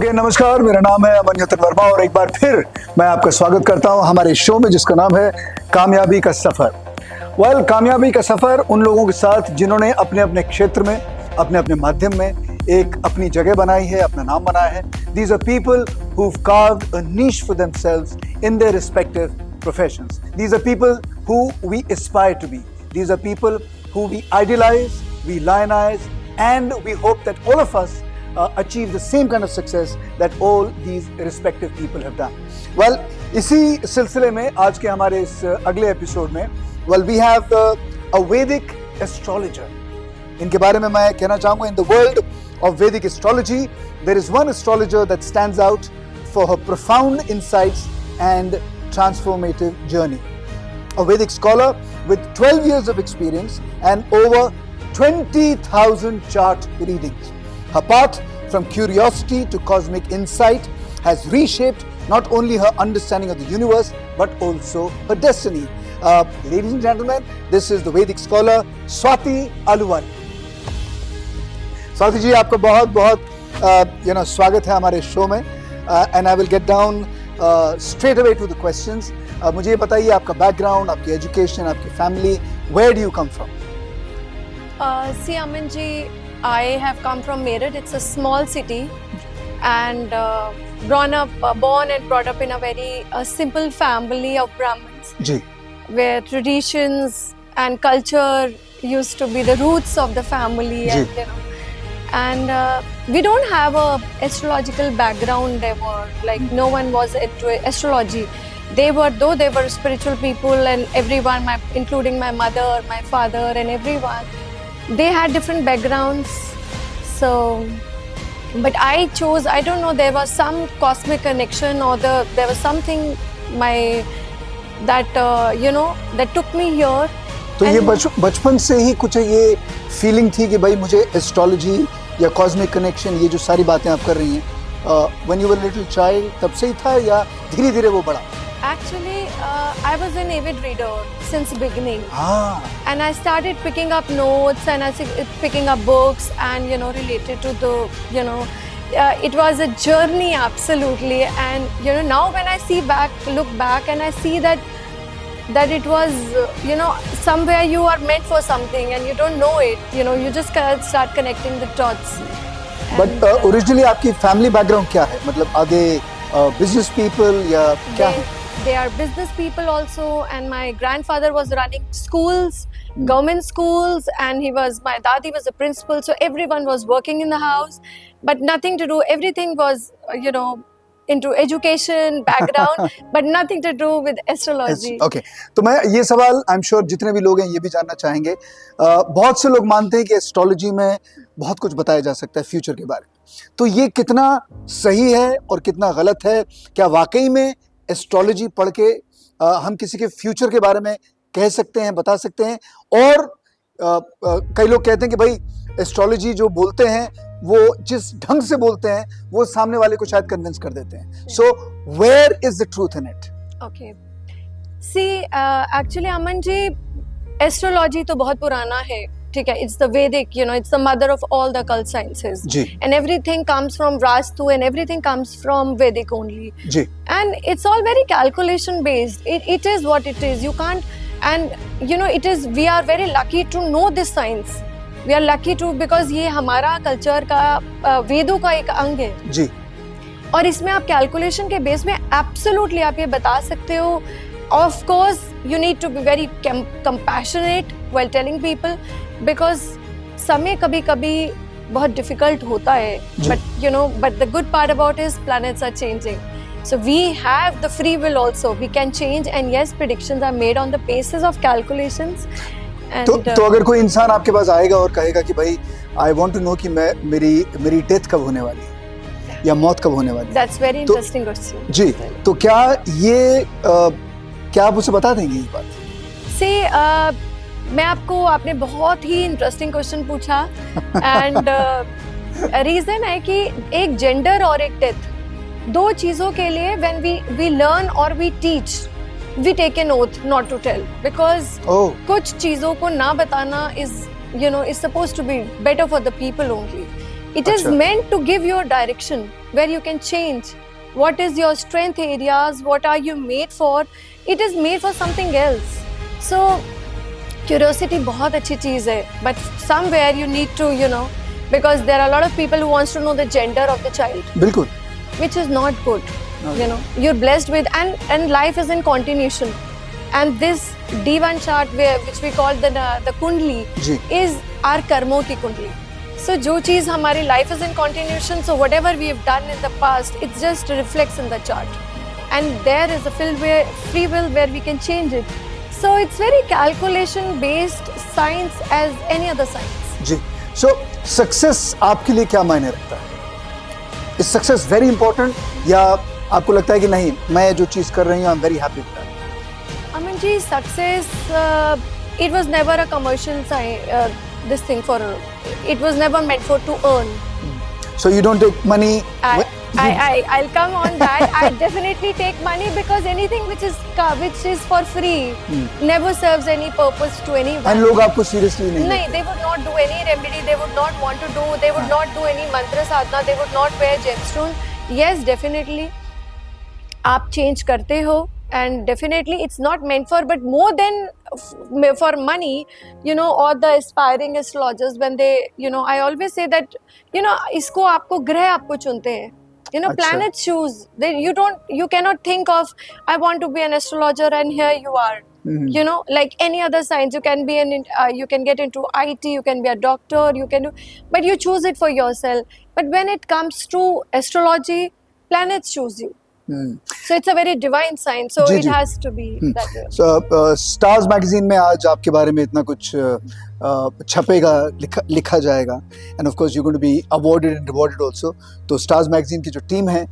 Okay नमस्कार, मेरा नाम है अमन यतन वर्मा और एक बार फिर मैं आपका स्वागत करता हूं हमारे शो में जिसका नाम है कामयाबी का सफर। कामयाबी का सफर उन लोगों के साथ जिन्होंने अपने अपने क्षेत्र में अपने अपने माध्यम में एक अपनी जगह बनाई है, अपना नाम बनाया है। These are people who've carved a niche for themselves in their respective professions. These are people who we aspire to be. These are people who we idealize, we lionize, and we hope that all of us achieve the same kind of success that all these respective people have done. Well, इसी सिलसिले में आज के हमारे इस अगले episode में we have a Vedic astrologer. इनके बारे में मैं कहना चाहूँगा, in the world of Vedic astrology, there is one astrologer that stands out for her profound insights and transformative journey. A Vedic scholar with 12 years of experience and over 20,000 chart readings. Her path from curiosity to cosmic insight has reshaped not only her understanding of the universe but also her destiny. Ladies and gentlemen, this is the Vedic scholar Swati Aluwal. Swati ji, आपका बहुत बहुत स्वागत है हमारे show में and I will get down straight away to the questions. मुझे ये बताइए आपका बैकग्राउंड, आपकी एजुकेशन, आपकी family, where do you come from? See, Aman ji, I have come from Meerut. It's a small city, and born and brought up in a very simple family of Brahmins, जी, where traditions and culture used to be the roots of the family, and we don't have a astrological background ever. Like no one was into astrology. They were spiritual people, and everyone, including my mother, my father, and everyone. They had different backgrounds, so but I chose, I don't know, there was some cosmic connection or there was something that took me here. तो ये बचपन से ही कुछ ये feeling थी कि भाई मुझे एस्ट्रोलॉजी या कॉस्मिक कनेक्शन, ये जो सारी बातें आप कर रही हैं, when you were little child तब से ही था या धीरे धीरे वो बढ़ा? Actually, I was an avid reader since beginning. And I started picking up notes and picking up books and related to the it was a journey, absolutely. And now when I look back and I see that it was somewhere you are meant for something and you don't know it. You just start connecting the dots. But originally आपकी family background क्या है? मतलब आगे business people या क्या है? They are business people also, and my grandfather was running schools, government schools, and my dadi was a principal, so everyone was working in the house, but nothing to do, everything was into education background, but nothing to do with astrology. Okay, तो मैं ये सवाल I'm sure जितने भी लोग हैं ये भी जानना चाहेंगे. बहुत से लोग मानते हैं कि एस्ट्रोलॉजी में बहुत कुछ बताया जा सकता है फ्यूचर के बारे में, तो ये कितना सही है और कितना गलत है? क्या वाकई में एस्ट्रोलॉजी पढ़ के हम किसी के फ्यूचर के बारे में कह सकते हैं, बता सकते हैं? और कई लोग कहते हैं कि भाई एस्ट्रोलॉजी जो बोलते हैं वो जिस ढंग से बोलते हैं वो सामने वाले को शायद कन्विंस कर देते हैं. So where is the truth in it? Okay, see actually Aman ji, astrology तो बहुत पुराना है, ठीक है. It's the Vedic, it's the mother of all the occult sciences. Ji. And everything comes from Vastu and everything comes from Vedic only. Ji. And it's all very calculation based. It is what it is. You can't, and it is, we are very lucky to know this science. We are lucky to, because ये हमारा culture का वेदों का एक अंग है. जी. और इसमें आप कैलकुलेशन के बेस में एब्सोल्युटली आप ये बता सकते हो. Of course, you need to be very compassionate while telling people, because समय कभी-कभी बहुत difficult होता है. But the good part about is planets are changing. So we have the free will also. We can change, and yes, predictions are made on the basis of calculations. तो अगर कोई इंसान आपके पास आएगा और कहेगा कि भाई I want to know कि मेरी डेथ कब होने वाली है या मौत कब होने वाली है? That's very interesting question. जी, तो क्या ये क्या आप उसे बता देंगे ये बात? मैं आपने बहुत ही इंटरेस्टिंग क्वेश्चन पूछा. एंड रीजन है कि एक जेंडर और एक डेथ, दो चीजों के लिए व्हेन वी लर्न और we teach, we take an oath not to tell, because कुछ चीजों को ना बताना is supposed to be better for the people only. It is अच्छा। meant to give you a direction where you can change. What is your strength areas? What are you made for? It is made for something else. So curiosity बहुत अच्छी चीज़ है, but somewhere you need to, because there are a lot of people who wants to know the gender of the child, बिल्कुल। which is not good. Okay. You're blessed with, and life is in continuation. And this D1 chart which we call the Kundli ji. is our कर्मों की कुंडली. So जो चीज़ हमारी life is in continuation, so whatever we have done in the past, it just reflects in the chart. And there is a free will where we can change it. So it's very calculation based science as any other science. Ji. So success आपके लिए क्या मायने रखता है? Is success very important, या आपको लगता है कि नहीं, मैं जो चीज कर रही हूँ I am very happy with that? Aman ji, success, it was never a commercial this thing for, it was never meant for to earn. So you don't take money? I'll come on that. I definitely take money, because anything which is for free never serves any purpose to anyone. And लोग आपको seriously नहीं No, they would not do any remedy. They would not want to do. They would not do any mantra sadhana. They would not wear gemstone. Yes, definitely. आप change करते हो, and definitely it's not meant for, but more than for money, or the aspiring astrologers, when they, I always say that, इसको आपको ग्रह आपको चुनते हैं. अच्छा। Planets choose. You cannot think of, I want to be an astrologer, and here you are. Like any other science, you can be you can get into IT, you can be a doctor, but you choose it for yourself. But when it comes to astrology, planets choose you. So it's a very divine science, so जी, it जी। has to be that way. So stars magazine में आज आपके बारे में इतना कुछ छपेगा, लिखा जाएगा, end of course you going to be awarded and rewarded also. तो स्टार्स मैगजीन की जो टीम है,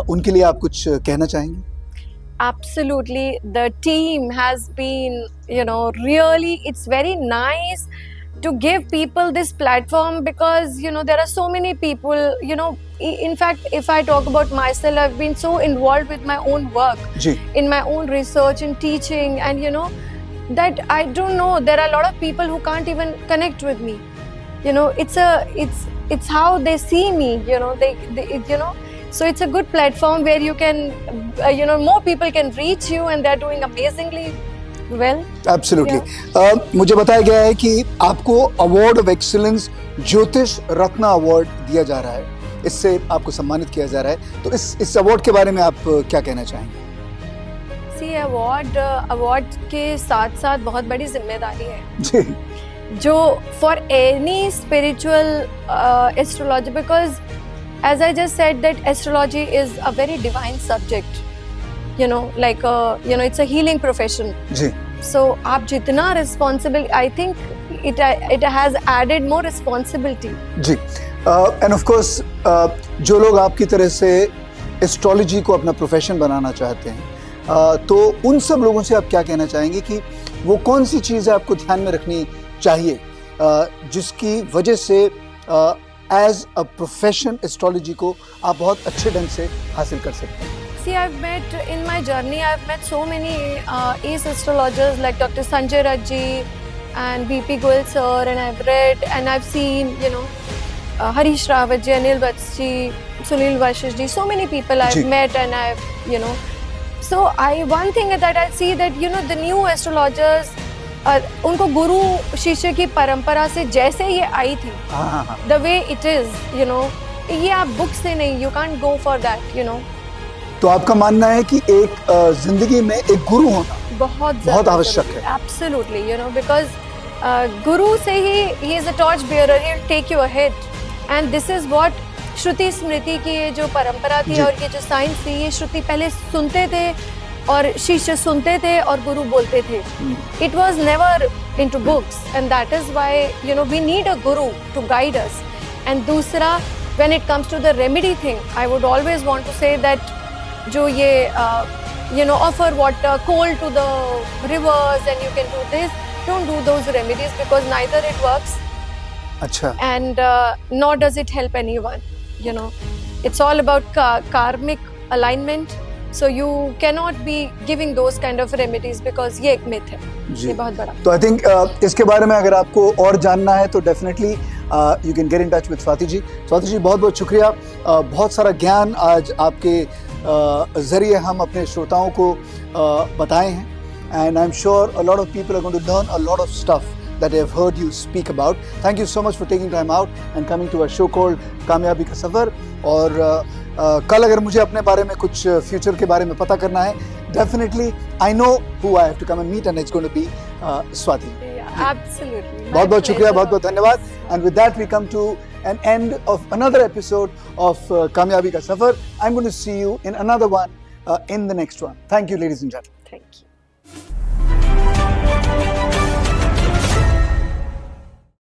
उनके लिए आप कुछ कहना चाहेंगे? Absolutely, the team has been, really, it's very nice to give people this platform, because there are so many people, in fact, if I talk about myself, I've been so involved with my own work, जी। in my own research and teaching, and that I don't know, there are a lot of people who can't even connect with me. It's how they see me, so it's a good platform where you can, more people can reach you, and they're doing amazingly well. Absolutely. मुझे बताया गया है कि आपको award of excellence ज्योतिष रत्न award दिया जा रहा है, इससे आपको सम्मानित किया जा रहा है. तो इस अवार्ड के बारे में आप क्या कहना चाहेंगे? See, अवार्ड के साथ साथ बहुत बड़ी जिम्मेदारी है जी। जो for any spiritual astrology, because as I just said that astrology is a very divine subject, like it's a healing profession. Ji. So आप जितना responsible, I think it has added more responsibility. जी। And of course जो लोग आपकी तरह से astrology को अपना प्रोफेशन बनाना चाहते हैं, तो उन सब लोगों से आप क्या कहना चाहेंगे कि वो कौन सी चीज़ें आपको ध्यान में रखनी चाहिए, जिसकी वजह से एज अ प्रोफेशन एस्ट्रोलॉजी को आप बहुत अच्छे ढंग से हासिल कर सकते हैं? See, in my journey, I've met so many ace astrologers like Dr. Sanjay Raji and VP Goel sir, and I've read and I've seen, Harish Rawat ji, Anil Vats ji, Sunil Vashish ji, so many people I've ji. met, and I've, so one thing that I see that, the new astrologers, उनको गुरु शिष्य की परंपरा से जैसे ये आई थी, हाँ. the way it is, ये आप बुक से नहीं, you can't go for that, तो आपका मानना है कि एक जिंदगी में एक गुरु होना बहुत आवश्यक है? Absolutely, because गुरु से ही he is a torch bearer, he will take you ahead, and this is what श्रुति स्मृति की ये जो परंपरा थी और ये जो साइंस थी, ये श्रुति पहले सुनते थे और शिष्य सुनते थे और गुरु बोलते थे. It was never into books, and that is why we need a guru to guide us. And दूसरा, when it comes to the remedy thing, I would always want to say that जो ये offer water cold to the rivers and you can do this, don't do those remedies, because neither it works, अच्छा, and nor does it help anyone. It's all about karmic alignment, so you cannot be giving those kind of remedies, because ये एक myth है, ये बहुत बड़ा. तो I think इसके बारे में अगर आपको और जानना है तो definitely you can get in touch with Swati ji. Swati ji, बहुत बहुत शुक्रिया. बहुत सारा ज्ञान आज आपके ज़रिए हम अपने श्रोताओं को बताए हैं. And I'm sure a lot of people are going to learn a lot of stuff that they've heard you speak about. Thank you so much for taking time out and coming to our show called कामयाबी का सफ़र. और कल अगर मुझे अपने बारे में कुछ फ्यूचर के बारे में पता करना है, definitely I know who I have to come and meet, and it's going to be Swati. Yeah, absolutely. बहुत बहुत शुक्रिया, बहुत बहुत धन्यवाद. And with that we come to an end of another episode of कामयाबी का सफ़र. I'm going to see you in another one in the next one. Thank you, ladies and gentlemen. Thank you.